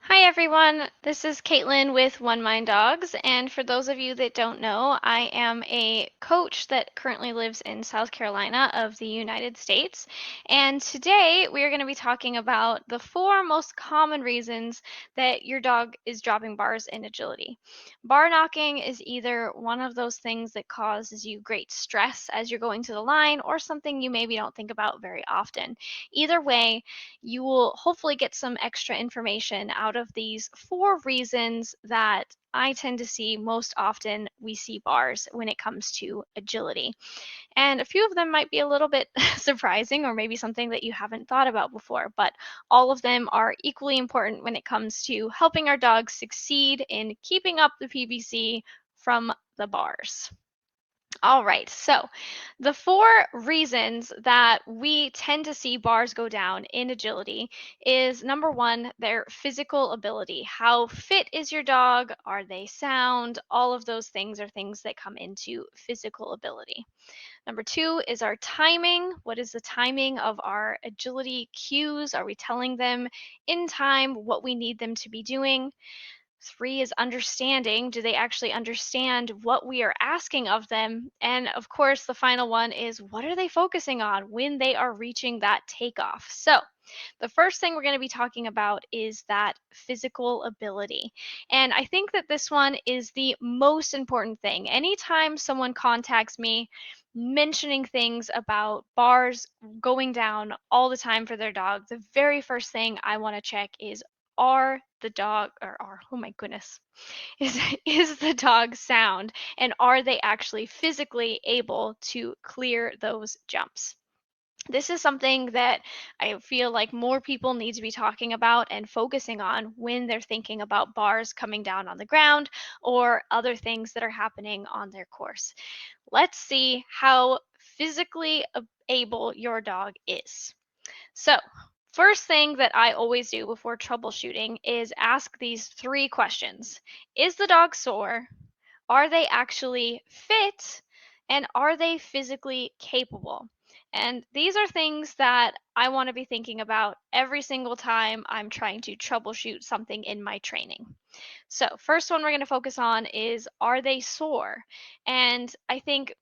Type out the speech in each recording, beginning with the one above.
Hi everyone, this is Katelyn with OneMind Dogs, and for those of you that don't know, I am a coach that currently lives in South Carolina of the United States. And today we are going to be talking about the 4 most common reasons that your dog is dropping bars in agility. Bar knocking is either one of those things that causes you great stress as you're going to the line, or something you maybe don't think about very often. Either way, you will hopefully get some extra information out of these 4 reasons that I tend to see most often we see bars when it comes to agility. And a few of them might be a little bit surprising or maybe something that you haven't thought about before, but all of them are equally important when it comes to helping our dogs succeed in keeping up the PBC from the bars. All right, so the 4 reasons that we tend to see bars go down in agility is number one, their physical ability. How fit is your dog? Are they sound? All of those things are things that come into physical ability. Number two is our timing. What is the timing of our agility cues? Are we telling them in time what we need them to be doing? 3 is understanding. Do they actually understand what we are asking of them? And of course, the final one is what are they focusing on when they are reaching that takeoff? So, the first thing we're going to be talking about is that physical ability. And I think that this one is the most important thing. Anytime someone contacts me mentioning things about bars going down all the time for their dog, the very first thing I want to check is are the dog or are oh my goodness is is the dog sound, and are they actually physically able to clear those jumps? This is something that I feel like more people need to be talking about and focusing on when they're thinking about bars coming down on the ground or other things that are happening on their course. Let's see how physically able your dog is. So, first thing that I always do before troubleshooting is ask these 3 questions. Is the dog sore? Are they actually fit? And are they physically capable? And these are things that I want to be thinking about every single time I'm trying to troubleshoot something in my training. So, first one we're going to focus on is are they sore? And I think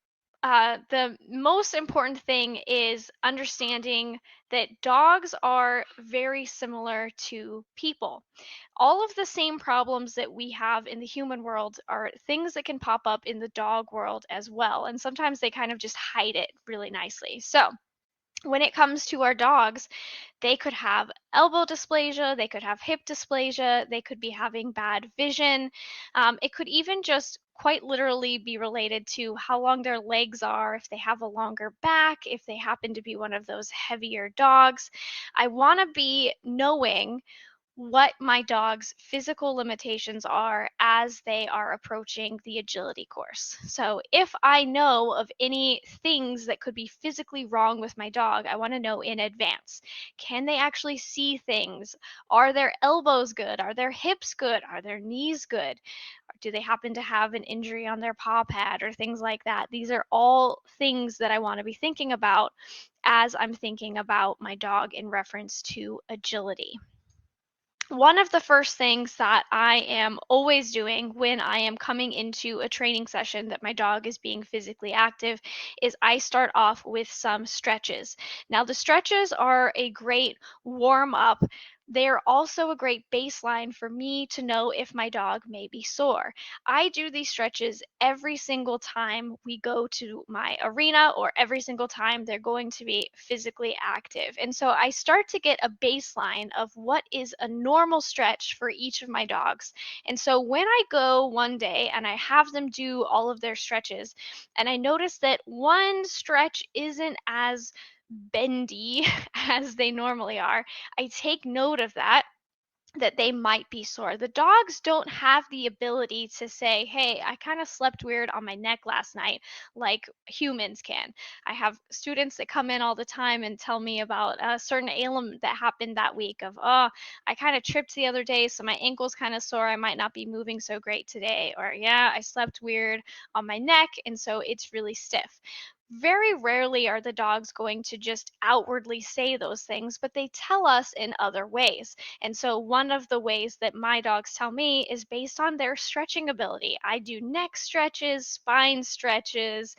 the most important thing is understanding that dogs are very similar to people. All of the same problems that we have in the human world are things that can pop up in the dog world as well. And sometimes they kind of just hide it really nicely. So, when it comes to our dogs, they could have elbow dysplasia, they could have hip dysplasia, they could be having bad vision. It could even just quite literally be related to how long their legs are, if they have a longer back, if they happen to be one of those heavier dogs. I want to be knowing what my dog's physical limitations are as they are approaching the agility course. So, if I know of any things that could be physically wrong with my dog, I want to know in advance. Can they actually see things? Are their elbows good? Are their hips good? Are their knees good? Do they happen to have an injury on their paw pad or things like that? These are all things that I want to be thinking about as I'm thinking about my dog in reference to agility. One of the first things that I am always doing when I am coming into a training session that my dog is being physically active is I start off with some stretches. Now, the stretches are a great warm up. They're also a great baseline for me to know if my dog may be sore. I do these stretches every single time we go to my arena or every single time they're going to be physically active. And so I start to get a baseline of what is a normal stretch for each of my dogs. And so when I go one day and I have them do all of their stretches, and I notice that one stretch isn't as bendy as they normally are, I take note of that they might be sore. The dogs don't have the ability to say, hey, I kind of slept weird on my neck last night, like humans can. I have students that come in all the time and tell me about a certain ailment that happened that week of, oh, I kind of tripped the other day, so my ankle's kind of sore. I might not be moving so great today. Or, yeah, I slept weird on my neck, and so it's really stiff. very rarely are the dogs going to just outwardly say those things, but they tell us in other ways. And so, one of the ways that my dogs tell me is based on their stretching ability. I do neck stretches, spine stretches,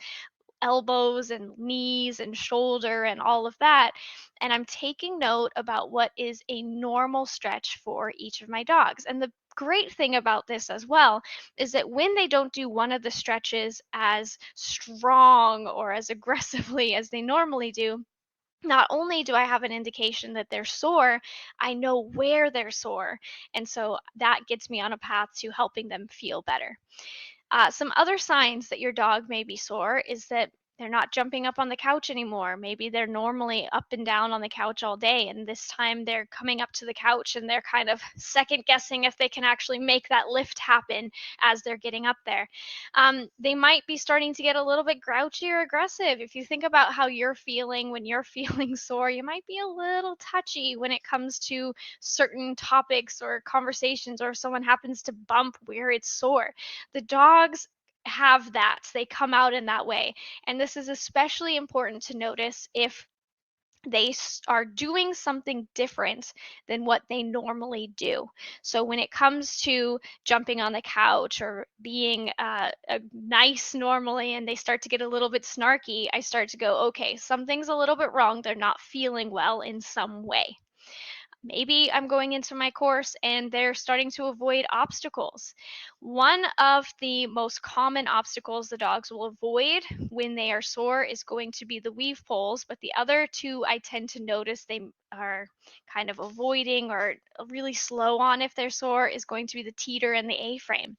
elbows and knees and shoulder and all of that. And I'm taking note about what is a normal stretch for each of my dogs. And the great thing about this as well is that when they don't do one of the stretches as strong or as aggressively as they normally do, not only do I have an indication that they're sore, I know where they're sore. And so that gets me on a path to helping them feel better. Some other signs that your dog may be sore is that they're not jumping up on the couch anymore. Maybe they're normally up and down on the couch all day, and this time they're coming up to the couch and they're kind of second guessing if they can actually make that lift happen as they're getting up there. They might be starting to get a little bit grouchy or aggressive. If you think about how you're feeling when you're feeling sore, you might be a little touchy when it comes to certain topics or conversations, or if someone happens to bump where it's sore. The dogs have that. They come out in that way. And this is especially important to notice if they are doing something different than what they normally do. So when it comes to jumping on the couch or being nice normally and they start to get a little bit snarky, I start to go, okay, something's a little bit wrong. They're not feeling well in some way. Maybe I'm going into my course and they're starting to avoid obstacles. One of the most common obstacles the dogs will avoid when they are sore is going to be the weave poles, but the other two I tend to notice they are kind of avoiding or really slow on if they're sore is going to be the teeter and the A-frame.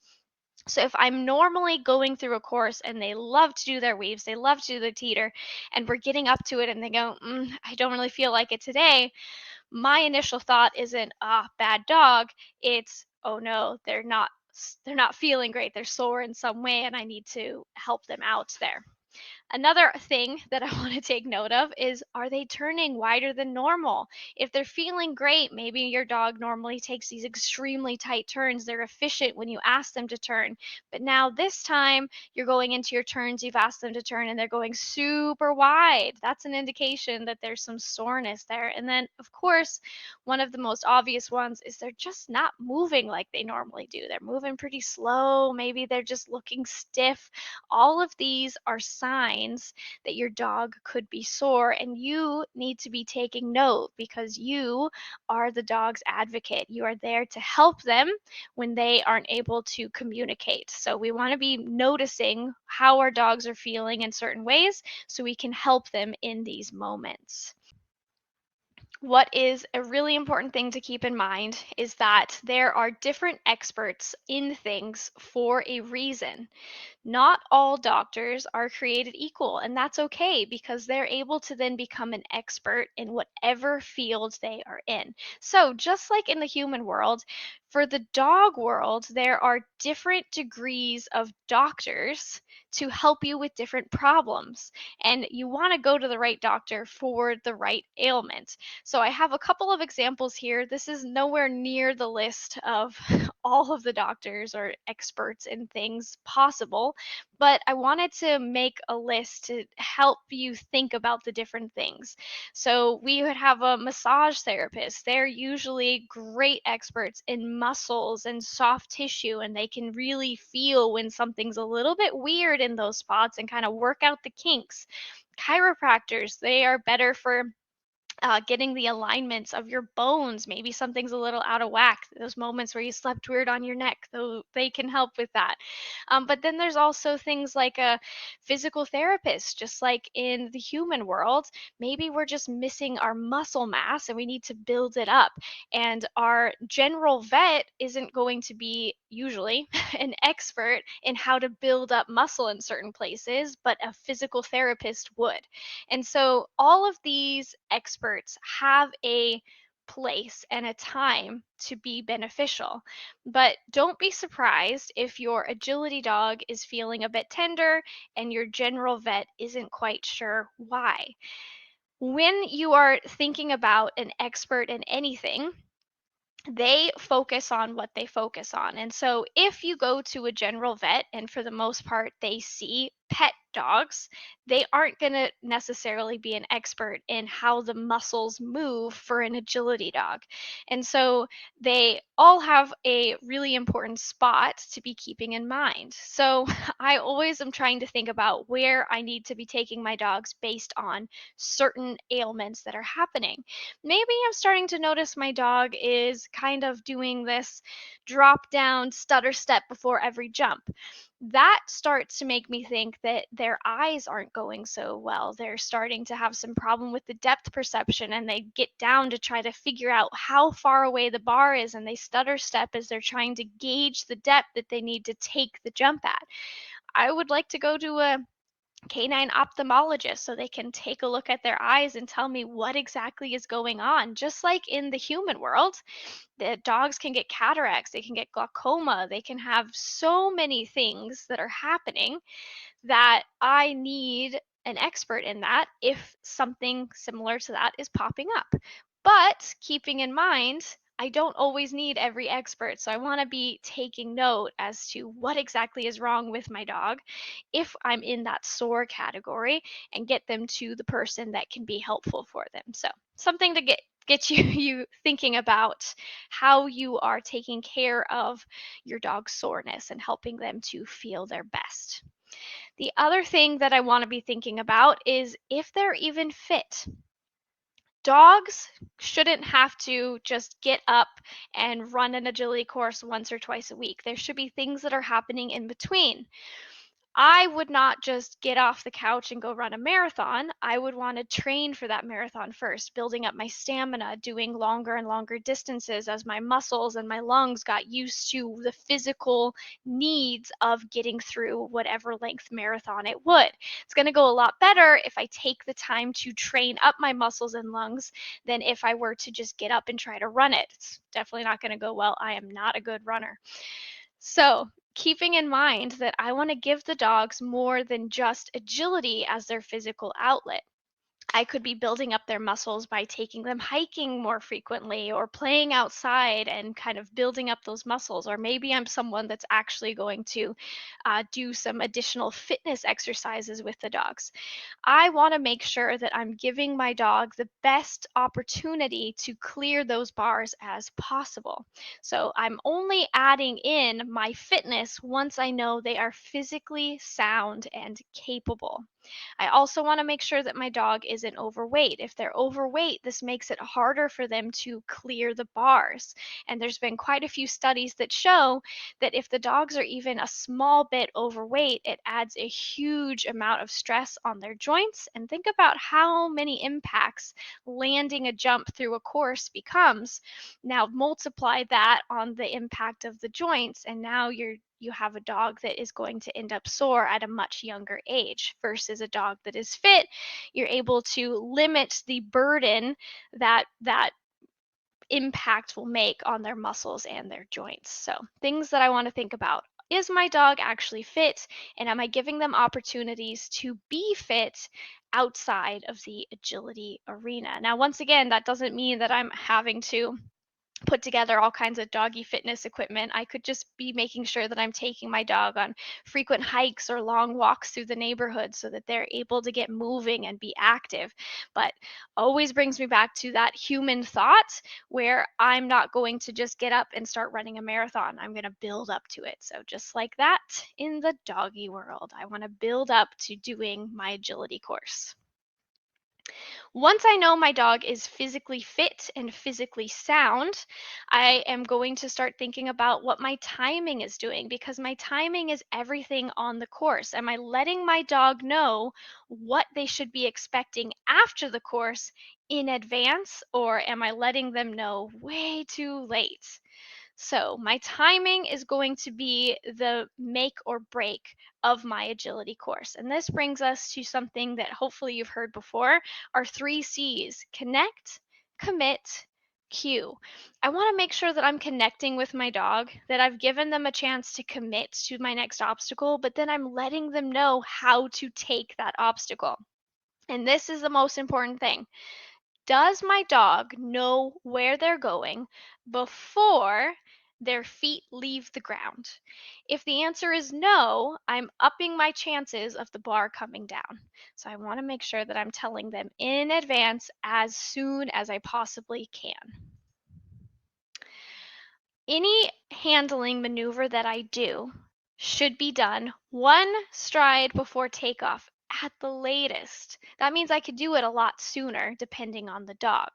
So if I'm normally going through a course and they love to do their weaves, they love to do the teeter, and we're getting up to it and they go, I don't really feel like it today, my initial thought isn't bad dog. It's, oh no, they're not feeling great, they're sore in some way and I need to help them out there. Another thing that I want to take note of is, are they turning wider than normal? If they're feeling great, maybe your dog normally takes these extremely tight turns. They're efficient when you ask them to turn. But now this time you're going into your turns, you've asked them to turn and they're going super wide. That's an indication that there's some soreness there. And then, of course, one of the most obvious ones is they're just not moving like they normally do. They're moving pretty slow. Maybe they're just looking stiff. All of these are signs that your dog could be sore, and you need to be taking note because you are the dog's advocate. You are there to help them when they aren't able to communicate. So we want to be noticing how our dogs are feeling in certain ways so we can help them in these moments. What is a really important thing to keep in mind is that there are different experts in things for a reason. Not all doctors are created equal, and that's okay because they're able to then become an expert in whatever field they are in. So, just like in the human world, for the dog world, there are different degrees of doctors to help you with different problems, and you want to go to the right doctor for the right ailment. So, I have a couple of examples here. This is nowhere near the list of all of the doctors or experts in things possible, but I wanted to make a list to help you think about the different things. So we would have a massage therapist. They're usually great experts in muscles and soft tissue, and they can really feel when something's a little bit weird in those spots and kind of work out the kinks. Chiropractors, they are better for getting the alignments of your bones. Maybe something's a little out of whack. Those moments where you slept weird on your neck, though, they can help with that. But then there's also things like a physical therapist, just like in the human world. Maybe we're just missing our muscle mass and we need to build it up. And our general vet isn't going to be usually an expert in how to build up muscle in certain places, but a physical therapist would. And so all of these experts have a place and a time to be beneficial. But don't be surprised if your agility dog is feeling a bit tender and your general vet isn't quite sure why. When you are thinking about an expert in anything, they focus on what they focus on. And so if you go to a general vet and for the most part they see pet dogs, they aren't going to necessarily be an expert in how the muscles move for an agility dog. And so they all have a really important spot to be keeping in mind. So I always am trying to think about where I need to be taking my dogs based on certain ailments that are happening. Maybe I'm starting to notice my dog is kind of doing this drop down stutter step before every jump. That starts to make me think that their eyes aren't going so well. They're starting to have some problem with the depth perception, and they get down to try to figure out how far away the bar is, and they stutter step as they're trying to gauge the depth that they need to take the jump at. I would like to go to a canine ophthalmologist so they can take a look at their eyes and tell me what exactly is going on. Just like in the human world, the dogs can get cataracts, they can get glaucoma, they can have so many things that are happening that I need an expert in that if something similar to that is popping up. But keeping in mind, I don't always need every expert. So I want to be taking note as to what exactly is wrong with my dog if I'm in that sore category and get them to the person that can be helpful for them. So something to get you thinking about how you are taking care of your dog's soreness and helping them to feel their best. The other thing that I want to be thinking about is if they're even fit. Dogs shouldn't have to just get up and run an agility course once or twice a week. There should be things that are happening in between. I would not just get off the couch and go run a marathon. I would want to train for that marathon first, building up my stamina, doing longer and longer distances as my muscles and my lungs got used to the physical needs of getting through whatever length marathon it would. It's going to go a lot better if I take the time to train up my muscles and lungs than if I were to just get up and try to run it. It's definitely not going to go well. I am not a good runner. So, keeping in mind that I want to give the dogs more than just agility as their physical outlet. I could be building up their muscles by taking them hiking more frequently or playing outside and kind of building up those muscles. Or maybe I'm someone that's actually going to do some additional fitness exercises with the dogs. I want to make sure that I'm giving my dog the best opportunity to clear those bars as possible. So I'm only adding in my fitness once I know they are physically sound and capable. I also want to make sure that my dog isn't overweight. If they're overweight, this makes it harder for them to clear the bars. And there's been quite a few studies that show that if the dogs are even a small bit overweight, it adds a huge amount of stress on their joints. And think about how many impacts landing a jump through a course becomes. Now multiply that on the impact of the joints, and now you have a dog that is going to end up sore at a much younger age versus a dog that is fit. You're able to limit the burden that impact will make on their muscles and their joints. So, things that I want to think about. Is my dog actually fit? And am I giving them opportunities to be fit outside of the agility arena? Now, once again, that doesn't mean that I'm having to put together all kinds of doggy fitness equipment. I could just be making sure that I'm taking my dog on frequent hikes or long walks through the neighborhood so that they're able to get moving and be active. But always brings me back to that human thought where I'm not going to just get up and start running a marathon. I'm going to build up to it. So just like that in the doggy world, I want to build up to doing my agility course. Once I know my dog is physically fit and physically sound, I am going to start thinking about what my timing is doing because my timing is everything on the course. Am I letting my dog know what they should be expecting after the course in advance, or am I letting them know way too late? So my timing is going to be the make or break of my agility course. And this brings us to something that hopefully you've heard before, our 3 C's: connect, commit, cue. I want to make sure that I'm connecting with my dog, that I've given them a chance to commit to my next obstacle, but then I'm letting them know how to take that obstacle. And this is the most important thing. Does my dog know where they're going before their feet leave the ground. If the answer is no, I'm upping my chances of the bar coming down. So I want to make sure that I'm telling them in advance as soon as I possibly can. Any handling maneuver that I do should be done one stride before takeoff at the latest. That means I could do it a lot sooner depending on the dog.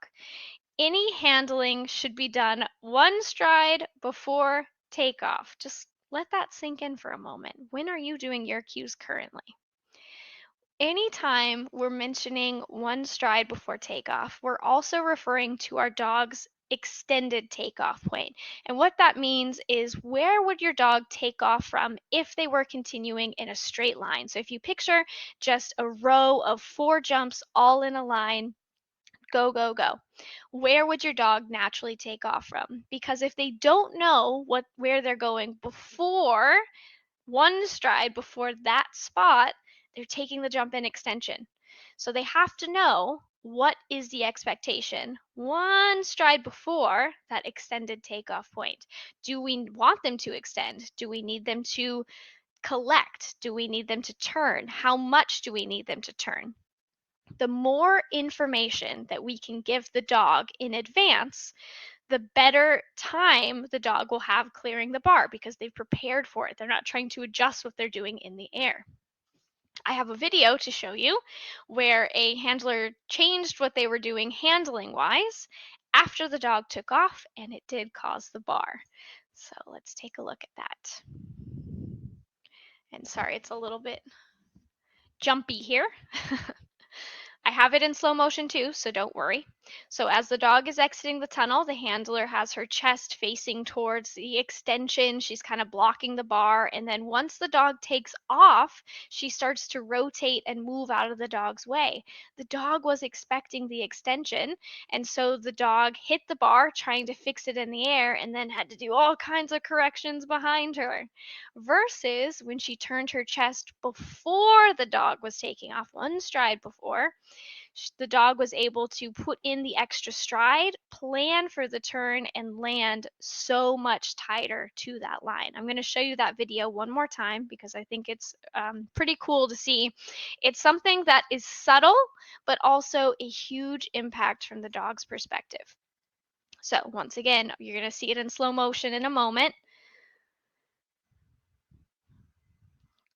Any handling should be done one stride before takeoff. Just let that sink in for a moment. When are you doing your cues currently? Anytime we're mentioning one stride before takeoff, we're also referring to our dog's extended takeoff point. And what that means is where would your dog take off from if they were continuing in a straight line? So if you picture just a row of 4 jumps all in a line, go, go, go. Where would your dog naturally take off from? Because if they don't know where they're going before one stride before that spot, they're taking the jump in extension. So they have to know what is the expectation one stride before that extended takeoff point. Do we want them to extend? Do we need them to collect? Do we need them to turn? How much do we need them to turn? The more information that we can give the dog in advance, the better time the dog will have clearing the bar because they've prepared for it. They're not trying to adjust what they're doing in the air. I have a video to show you where a handler changed what they were doing handling wise after the dog took off, and it did cause the bar. So let's take a look at that. And sorry, it's a little bit jumpy here. I have it in slow motion too, so don't worry. So as the dog is exiting the tunnel, the handler has her chest facing towards the extension. She's kind of blocking the bar. And then once the dog takes off, she starts to rotate and move out of the dog's way. The dog was expecting the extension, and so the dog hit the bar trying to fix it in the air and then had to do all kinds of corrections behind her. Versus when she turned her chest before the dog was taking off, one stride before, the dog was able to put in the extra stride, plan for the turn, and land so much tighter to that line. I'm going to show you that video one more time because I think it's pretty cool to see. It's something that is subtle, but also a huge impact from the dog's perspective. So once again, you're going to see it in slow motion in a moment.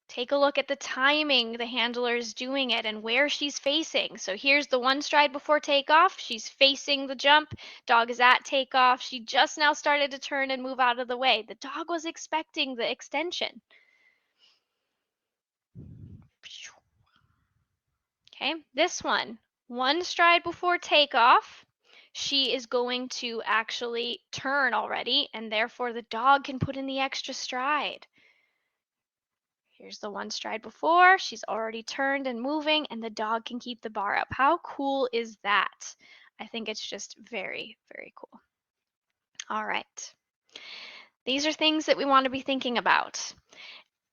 Take a look at the timing the handler is doing it and where she's facing. So here's the one stride before takeoff. She's facing the jump. Dog is at takeoff. She just now started to turn and move out of the way. The dog was expecting the extension. Okay, this one stride before takeoff. She is going to actually turn already, and therefore the dog can put in the extra stride. Here's the one stride before. She's already turned and moving, and the dog can keep the bar up. How cool is that? I think it's just very, very cool. All right. These are things that we want to be thinking about.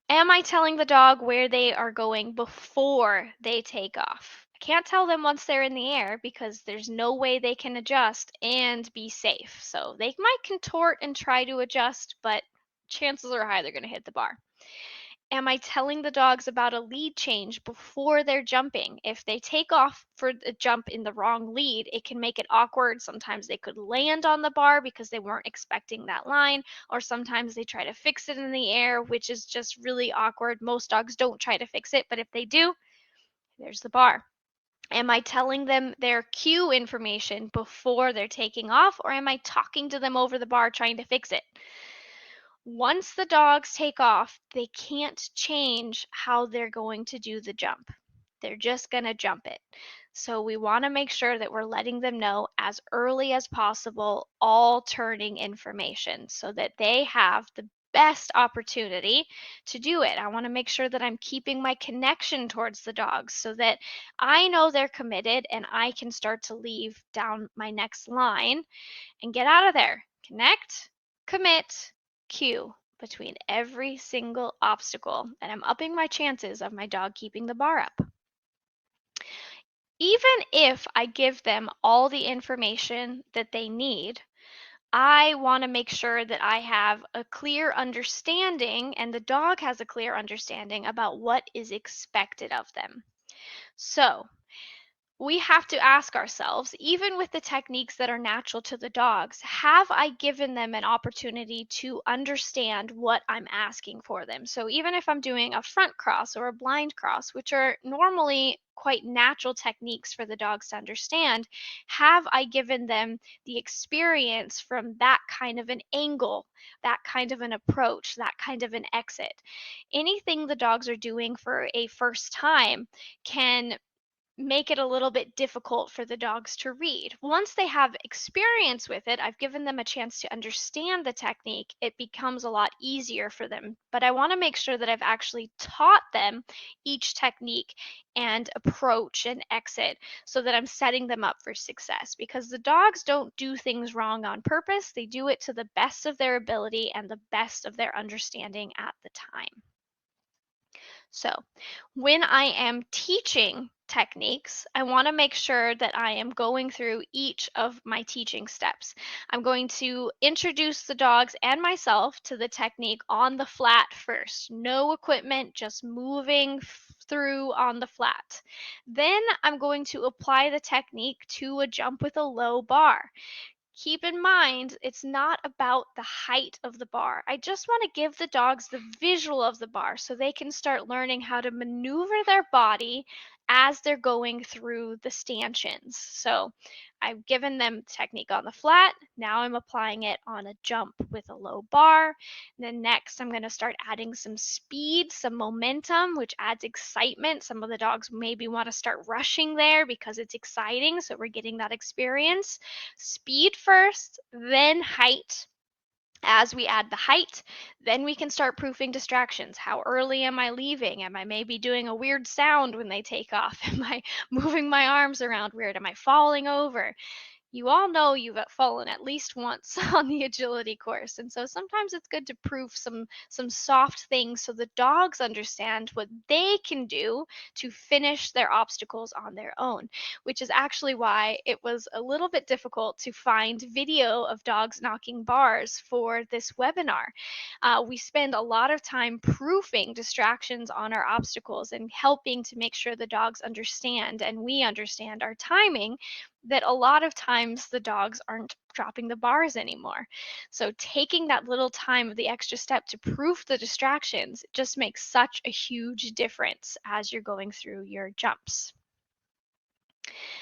Am I telling the dog where they are going before they take off? I can't tell them once they're in the air because there's no way they can adjust and be safe. So they might contort and try to adjust, but chances are high they're going to hit the bar. Am I telling the dogs about a lead change before they're jumping? If they take off for the jump in the wrong lead, it can make it awkward. Sometimes they could land on the bar because they weren't expecting that line, or sometimes they try to fix it in the air, which is just really awkward. Most dogs don't try to fix it, but if they do, there's the bar. Am I telling them their cue information before they're taking off, or am I talking to them over the bar trying to fix it? Once the dogs take off, they can't change how they're going to do the jump. They're just going to jump it. So we want to make sure that we're letting them know as early as possible all turning information so that they have the best opportunity to do it. I want to make sure that I'm keeping my connection towards the dogs so that I know they're committed and I can start to leave down my next line and get out of there. Connect, commit, cue between every single obstacle, and I'm upping my chances of my dog keeping the bar up. Even if I give them all the information that they need, I want to make sure that I have a clear understanding and the dog has a clear understanding about what is expected of them. So, we have to ask ourselves, even with the techniques that are natural to the dogs, have I given them an opportunity to understand what I'm asking for them? So even if I'm doing a front cross or a blind cross, which are normally quite natural techniques for the dogs to understand, have I given them the experience from that kind of an angle, that kind of an approach, that kind of an exit? Anything the dogs are doing for a first time can make it a little bit difficult for the dogs to read. Once they have experience with it, I've given them a chance to understand the technique, it becomes a lot easier for them. But I want to make sure that I've actually taught them each technique and approach and exit so that I'm setting them up for success because the dogs don't do things wrong on purpose. They do it to the best of their ability and the best of their understanding at the time. So, when I am teaching techniques, I want to make sure that I am going through each of my teaching steps. I'm going to introduce the dogs and myself to the technique on the flat first. No equipment, just moving through on the flat. Then I'm going to apply the technique to a jump with a low bar. Keep in mind, it's not about the height of the bar. I just want to give the dogs the visual of the bar so they can start learning how to maneuver their body as they're going through the stanchions. So I've given them technique on the flat. Now I'm applying it on a jump with a low bar. And then next, I'm going to start adding some speed, some momentum, which adds excitement. Some of the dogs maybe want to start rushing there because it's exciting. So we're getting that experience. Speed first, then height. As we add the height, then we can start proofing distractions. How early am I leaving? Am I maybe doing a weird sound when they take off? Am I moving my arms around weird? Am I falling over? You all know you've fallen at least once on the agility course, and so sometimes it's good to prove some soft things so the dogs understand what they can do to finish their obstacles on their own, which is actually why it was a little bit difficult to find video of dogs knocking bars for this webinar. We spend a lot of time proofing distractions on our obstacles and helping to make sure the dogs understand and we understand our timing, that a lot of times the dogs aren't dropping the bars anymore. So taking that little time of the extra step to proof the distractions just makes such a huge difference as you're going through your jumps.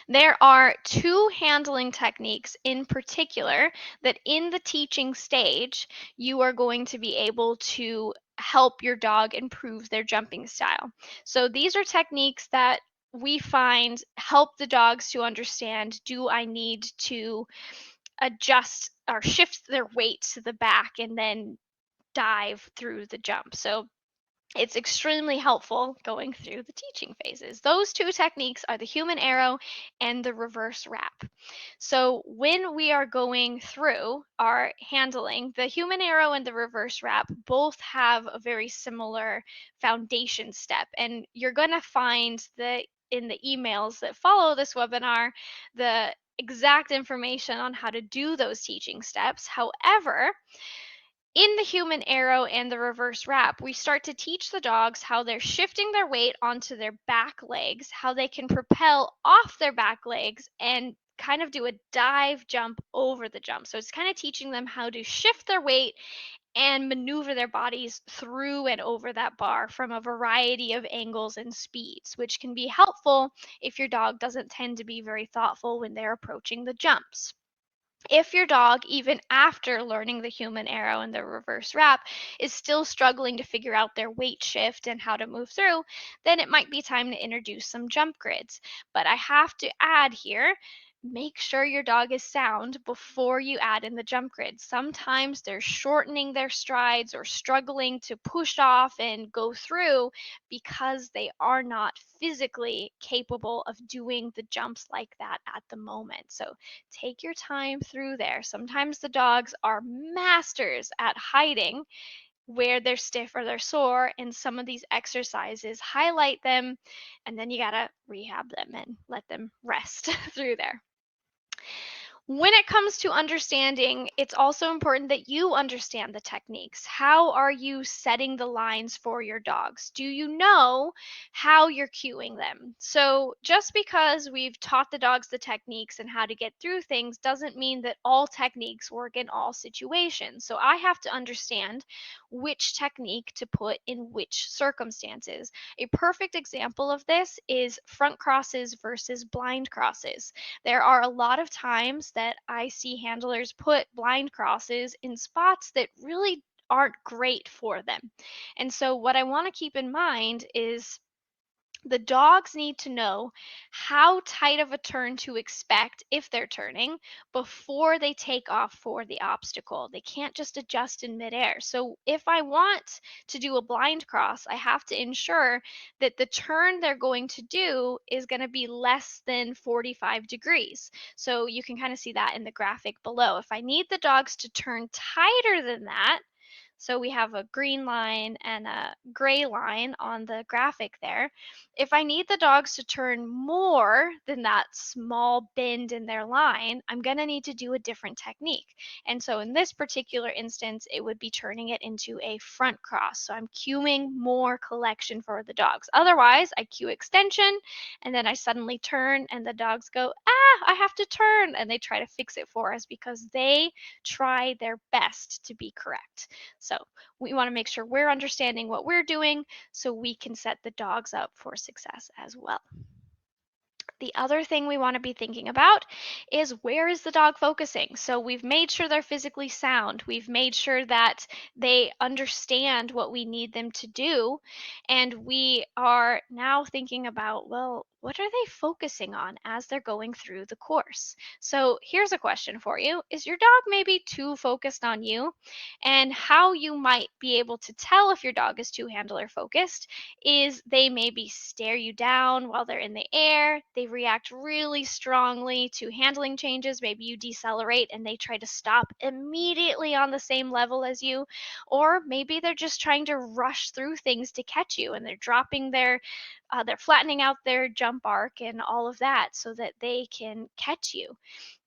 There are two handling techniques in particular that in the teaching stage, you are going to be able to help your dog improve their jumping style. So these are techniques that we find help the dogs to understand, do I need to adjust or shift their weight to the back and then dive through the jump. So it's extremely helpful going through the teaching phases. Those two techniques are the human arrow and the reverse wrap. So when we are going through our handling, the human arrow and the reverse wrap both have a very similar foundation step. And you're going to find that in the emails that follow this webinar, the exact information on how to do those teaching steps. However, in the human arrow and the reverse wrap, we start to teach the dogs how they're shifting their weight onto their back legs, how they can propel off their back legs and kind of do a dive jump over the jump. So it's kind of teaching them how to shift their weight and maneuver their bodies through and over that bar from a variety of angles and speeds, which can be helpful if your dog doesn't tend to be very thoughtful when they're approaching the jumps. If your dog, even after learning the human arrow and the reverse wrap, is still struggling to figure out their weight shift and how to move through, then it might be time to introduce some jump grids. But I have to add here, make sure your dog is sound before you add in the jump grid. Sometimes they're shortening their strides or struggling to push off and go through because they are not physically capable of doing the jumps like that at the moment. So take your time through there. Sometimes the dogs are masters at hiding where they're stiff or they're sore, and some of these exercises highlight them, and then you got to rehab them and let them rest through there. When it comes to understanding, it's also important that you understand the techniques. How are you setting the lines for your dogs? Do you know how you're cueing them? So, just because we've taught the dogs the techniques and how to get through things doesn't mean that all techniques work in all situations. So, I have to understand which technique to put in which circumstances. A perfect example of this is front crosses versus blind crosses. There are a lot of times that I see handlers put blind crosses in spots that really aren't great for them. And so, what I want to keep in mind is the dogs need to know how tight of a turn to expect if they're turning before they take off for the obstacle. They can't just adjust in midair. So, if I want to do a blind cross, I have to ensure that the turn they're going to do is going to be less than 45 degrees. So, you can kind of see that in the graphic below. If I need the dogs to turn tighter than that, so we have a green line and a gray line on the graphic there. If I need the dogs to turn more than that small bend in their line, I'm going to need to do a different technique. And so in this particular instance, it would be turning it into a front cross. So I'm cueing more collection for the dogs. Otherwise, I cue extension and then I suddenly turn and the dogs go, I have to turn. And they try to fix it for us because they try their best to be correct. So we want to make sure we're understanding what we're doing so we can set the dogs up for success as well. The other thing we want to be thinking about is where is the dog focusing? So we've made sure they're physically sound. We've made sure that they understand what we need them to do. And we are now thinking about, well, what are they focusing on as they're going through the course? So here's a question for you. Is your dog maybe too focused on you? And how you might be able to tell if your dog is too handler focused is they maybe stare you down while they're in the air. They react really strongly to handling changes. Maybe you decelerate and they try to stop immediately on the same level as you. Or maybe they're just trying to rush through things to catch you and they're flattening out their jump arc and all of that so that they can catch you.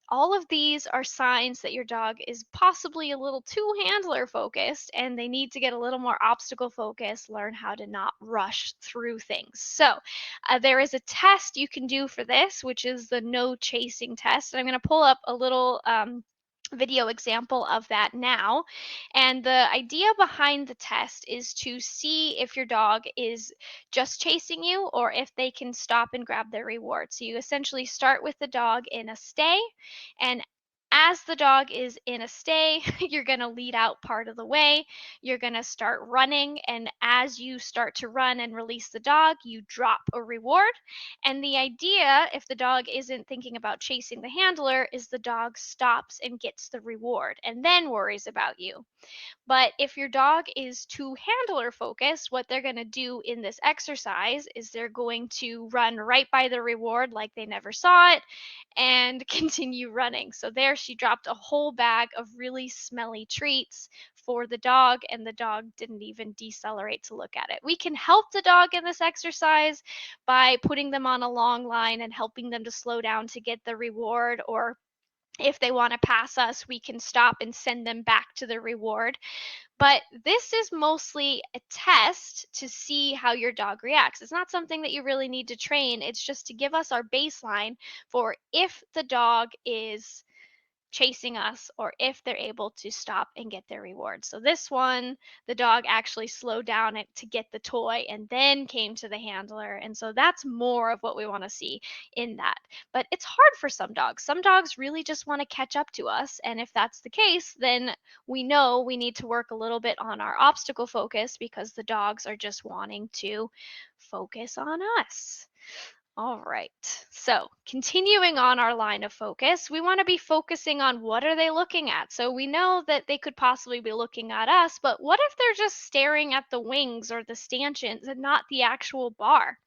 All of these are signs that your dog is possibly a little too handler focused and they need to get a little more obstacle focused, learn how to not rush through things. So, there is a test you can do for this, which is the no chasing test. And I'm going to pull up a little video example of that now. And the idea behind the test is to see if your dog is just chasing you or if they can stop and grab their reward. So you essentially start with the dog in a stay, and as the dog is in a stay, you're going to lead out part of the way. You're going to start running. And as you start to run and release the dog, you drop a reward. And the idea, if the dog isn't thinking about chasing the handler, is the dog stops and gets the reward and then worries about you. But if your dog is too handler focused, what they're going to do in this exercise is they're going to run right by the reward like they never saw it and continue running. So there she dropped a whole bag of really smelly treats for the dog, and the dog didn't even decelerate to look at it. We can help the dog in this exercise by putting them on a long line and helping them to slow down to get the reward, or if they want to pass us, we can stop and send them back to the reward. But this is mostly a test to see how your dog reacts. It's not something that you really need to train. It's just to give us our baseline for if the dog is chasing us or if they're able to stop and get their reward. So this one, the dog actually slowed down it to get the toy and then came to the handler. And so that's more of what we want to see in that. But it's hard for some dogs. Some dogs really just want to catch up to us. And if that's the case, then we know we need to work a little bit on our obstacle focus because the dogs are just wanting to focus on us. All right. So, continuing on our line of focus, we want to be focusing on what are they looking at. So, we know that they could possibly be looking at us, but what if they're just staring at the wings or the stanchions and not the actual bar?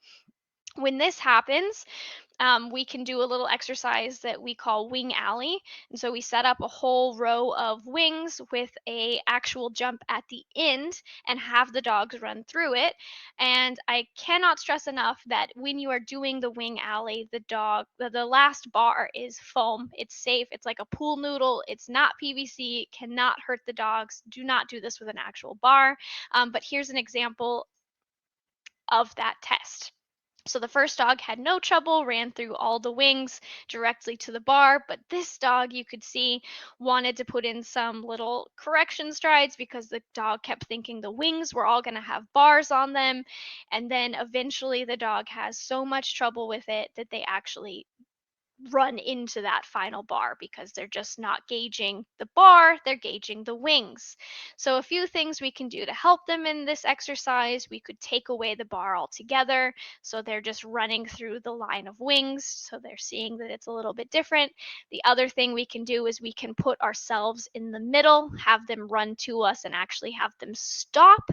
When this happens, we can do a little exercise that we call wing alley. And so we set up a whole row of wings with a actual jump at the end and have the dogs run through it. And I cannot stress enough that when you are doing the wing alley, the last bar is foam. It's safe. It's like a pool noodle. It's not PVC. It cannot hurt the dogs. Do not do this with an actual bar. But here's an example of that test. So the first dog had no trouble, ran through all the wings directly to the bar, but this dog you could see wanted to put in some little correction strides because the dog kept thinking the wings were all going to have bars on them. And then eventually the dog has so much trouble with it that they actually run into that final bar because they're just not gauging the bar, they're gauging the wings. So, a few things we can do to help them in this exercise: we could take away the bar altogether, so they're just running through the line of wings, so they're seeing that it's a little bit different. The other thing we can do is we can put ourselves in the middle, have them run to us, and actually have them stop.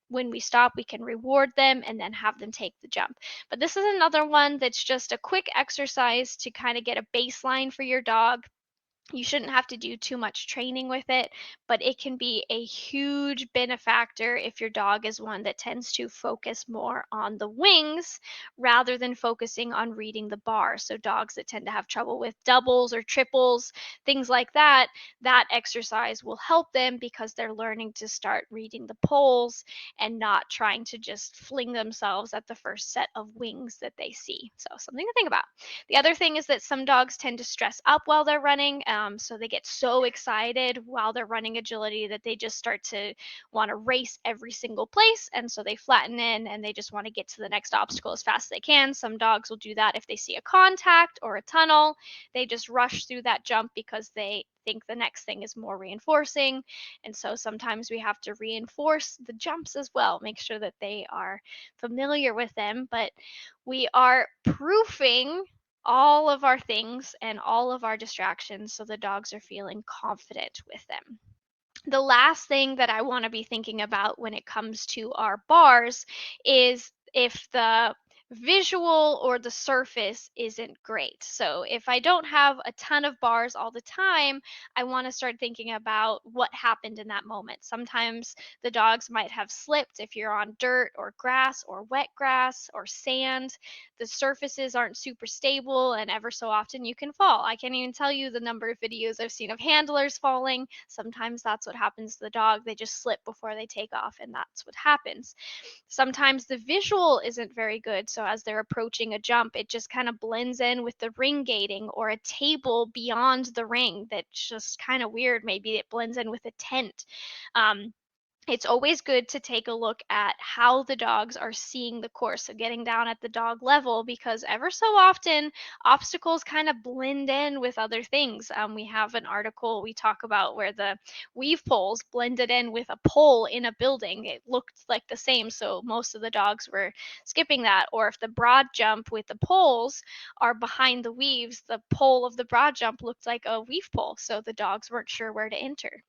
When we stop, we can reward them and then have them take the jump. But this is another one that's just a quick exercise to kind of get a baseline for your dog. You shouldn't have to do too much training with it, but it can be a huge benefactor if your dog is one that tends to focus more on the wings rather than focusing on reading the bar. So, dogs that tend to have trouble with doubles or triples, things like that, that exercise will help them because they're learning to start reading the poles and not trying to just fling themselves at the first set of wings that they see. So, something to think about. The other thing is that some dogs tend to stress up while they're running. So they get so excited while they're running agility that they just start to want to race every single place. And so they flatten in and they just want to get to the next obstacle as fast as they can. Some dogs will do that if they see a contact or a tunnel. They just rush through that jump because they think the next thing is more reinforcing. And so sometimes we have to reinforce the jumps as well, make sure that they are familiar with them. But we are proofing all of our things and all of our distractions so the dogs are feeling confident with them. The last thing that I want to be thinking about when it comes to our bars is if the visual or the surface isn't great. So if I don't have a ton of bars all the time, I want to start thinking about what happened in that moment. Sometimes the dogs might have slipped if you're on dirt or grass or wet grass or sand. The surfaces aren't super stable, and ever so often you can fall. I can't even tell you the number of videos I've seen of handlers falling. Sometimes that's what happens to the dog. They just slip before they take off, and that's what happens. Sometimes the visual isn't very good, so as they're approaching a jump, it just kind of blends in with the ring gating or a table beyond the ring that's just kind of weird. Maybe it blends in with a tent. Um, it's always good to take a look at how the dogs are seeing the course, so getting down at the dog level, because ever so often obstacles kind of blend in with other things. We have an article we talk about where the weave poles blended in with a pole in a building. It looked like the same, so most of the dogs were skipping that. Or if the broad jump with the poles are behind the weaves, the pole of the broad jump looked like a weave pole, so the dogs weren't sure where to enter.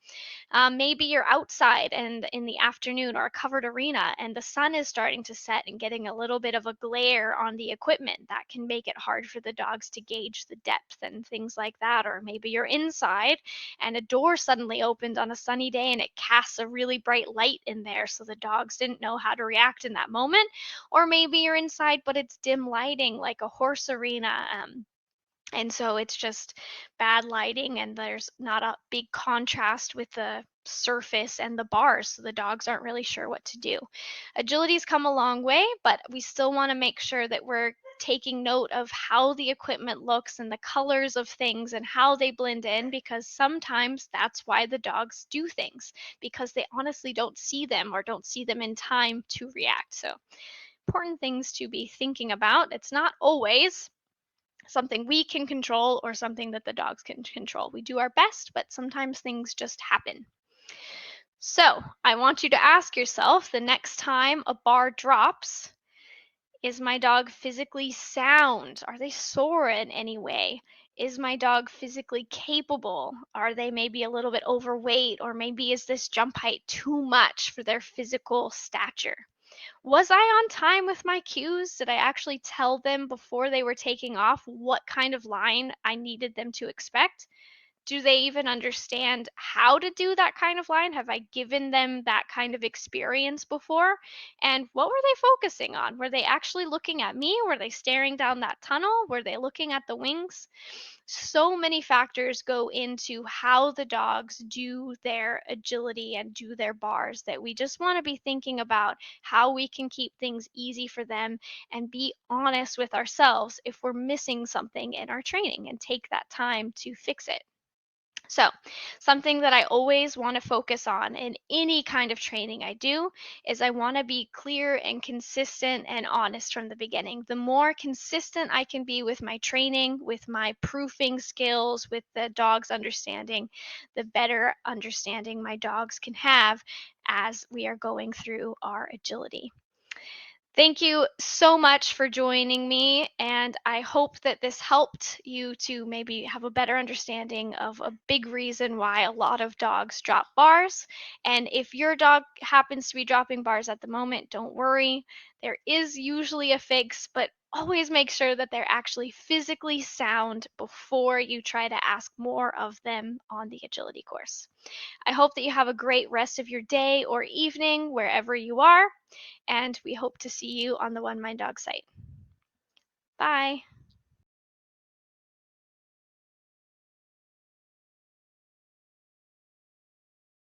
Maybe you're outside and in the afternoon or a covered arena and the sun is starting to set and getting a little bit of a glare on the equipment. That can make it hard for the dogs to gauge the depth and things like that. Or maybe you're inside and a door suddenly opened on a sunny day and it casts a really bright light in there, so the dogs didn't know how to react in that moment. Or maybe you're inside but it's dim lighting like a horse arena. And so it's just bad lighting and there's not a big contrast with the surface and the bars, so the dogs aren't really sure what to do. Agility's come a long way, but we still want to make sure that we're taking note of how the equipment looks and the colors of things and how they blend in, because sometimes that's why the dogs do things, because they honestly don't see them or don't see them in time to react. So important things to be thinking about. It's not always something we can control or something that the dogs can control. We do our best, but sometimes things just happen. So, I want you to ask yourself the next time a bar drops, is my dog physically sound? Are they sore in any way? Is my dog physically capable? Are they maybe a little bit overweight? Or maybe is this jump height too much for their physical stature? Was I on time with my cues? Did I actually tell them before they were taking off what kind of line I needed them to expect? Do they even understand how to do that kind of line? Have I given them that kind of experience before? And what were they focusing on? Were they actually looking at me? Were they staring down that tunnel? Were they looking at the wings? So many factors go into how the dogs do their agility and do their bars that we just want to be thinking about how we can keep things easy for them and be honest with ourselves if we're missing something in our training and take that time to fix it. So, something that I always want to focus on in any kind of training I do is I want to be clear and consistent and honest from the beginning. The more consistent I can be with my training, with my proofing skills, with the dog's understanding, the better understanding my dogs can have as we are going through our agility. Thank you so much for joining me, and I hope that this helped you to maybe have a better understanding of a big reason why a lot of dogs drop bars. And if your dog happens to be dropping bars at the moment, don't worry. There is usually a fix, but always make sure that they're actually physically sound before you try to ask more of them on the agility course. I hope that you have a great rest of your day or evening wherever you are, and we hope to see you on the One Mind Dog site. Bye.